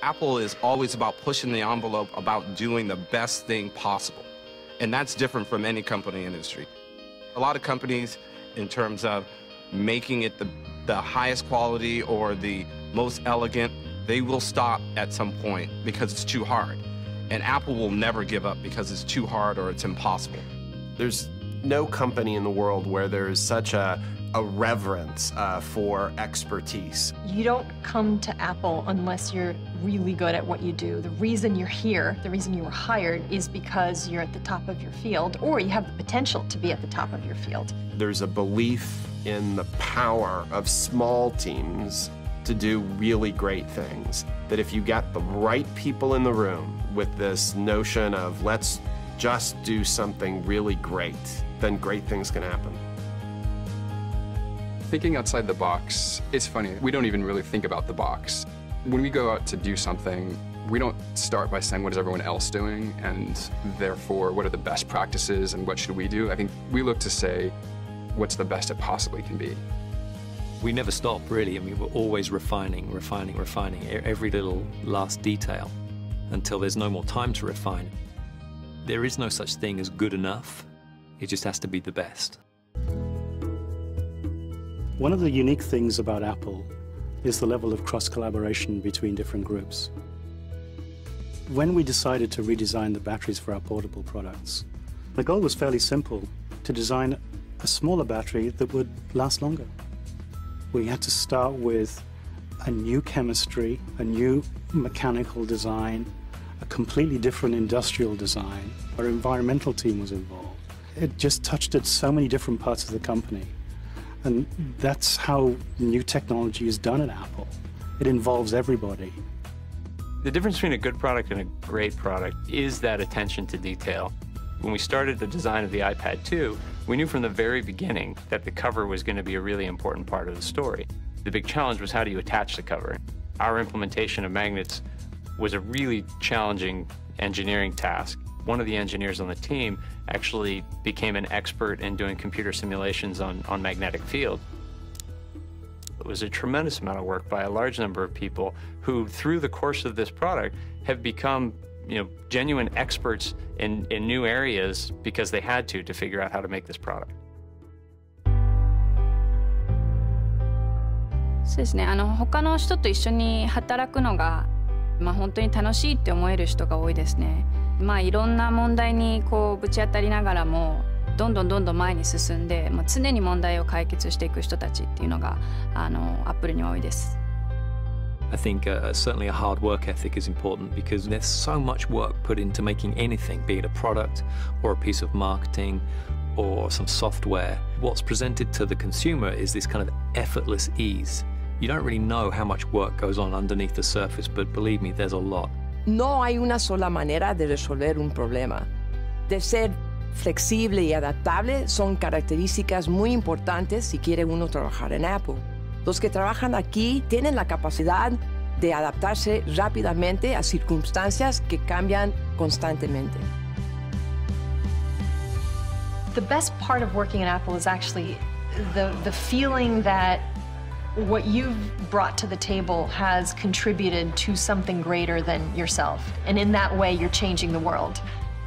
Apple is always about pushing the envelope, about doing the best thing possible. And that's different from any company industry. A lot of companies, in terms of making it the highest quality or the most elegant, they will stop at some point because it's too hard. And Apple will never give up because it's too hard or it's impossible. There's no company in the world where there's such a reverence for expertise. You don't come to Apple unless you're really good at what you do. The reason you're here, the reason you were hired, is because you're at the top of your field, or you have the potential to be at the top of your field. There's a belief in the power of small teams to do really great things. That if you get the right people in the room with this notion of let's just do something really great, then great things can happen. Thinking outside the box, it's funny, we don't even really think about the box. When we go out to do something, we don't start by saying what is everyone else doing and therefore what are the best practices and what should we do. I think we look to say what's the best it possibly can be. We never stop, really. I mean, we're always refining every little last detail until there's no more time to refine. There is no such thing as good enough. It just has to be the best. One of the unique things about Apple is the level of cross-collaboration between different groups. When we decided to redesign the batteries for our portable products, the goal was fairly simple: to design a smaller battery that would last longer. We had to start with a new chemistry, a new mechanical design, a completely different industrial design. Our environmental team was involved. It just touched at so many different parts of the company. And that's how new technology is done at Apple. It involves everybody. The difference between a good product and a great product is that attention to detail. When we started the design of the iPad 2, we knew from the very beginning that the cover was going to be a really important part of the story. The big challenge was, how do you attach the cover? Our implementation of magnets was a really challenging engineering task. One of the engineers on the team actually became an expert in doing computer simulations on magnetic field. It was a tremendous amount of work by a large number of people who, through the course of this product, have become genuine experts in new areas because they had to figure out how to make this product. そうですね。他の人と一緒に働くのが、本当に楽しいって思える人が多いですね。いろんな問題にぶち当たりながらもどんどん前に進んで、常に問題を解決していく人たちっていうのがAppleには多いです。I think certainly a hard work ethic is important because there's so much work put into making anything, be it a product or a piece of marketing or some software. What's presented to the consumer is this kind of effortless ease. You don't really know how much work goes on underneath the surface, but believe me, there's a lot. No hay una sola manera de resolver un problema. De ser flexible y adaptable son características muy importantes si quiere uno trabajar en Apple. Los que trabajan aquí tienen la capacidad de adaptarse rápidamente a circunstancias que cambian constantemente. The best part of working at Apple is actually the feeling that what you've brought to the table has contributed to something greater than yourself. And in that way, you're changing the world.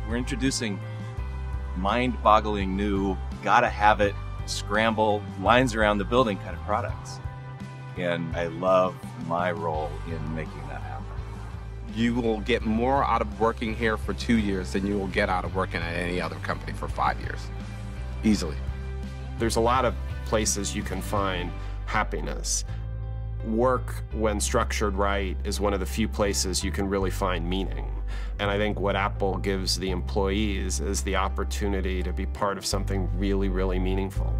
We're introducing mind-boggling new, gotta have it, scramble, lines around the building kind of products. And I love my role in making that happen. You will get more out of working here for 2 years than you will get out of working at any other company for 5 years. Easily. There's a lot of places you can find happiness. Work, when structured right, is one of the few places you can really find meaning. And I think what Apple gives the employees is the opportunity to be part of something really, really meaningful.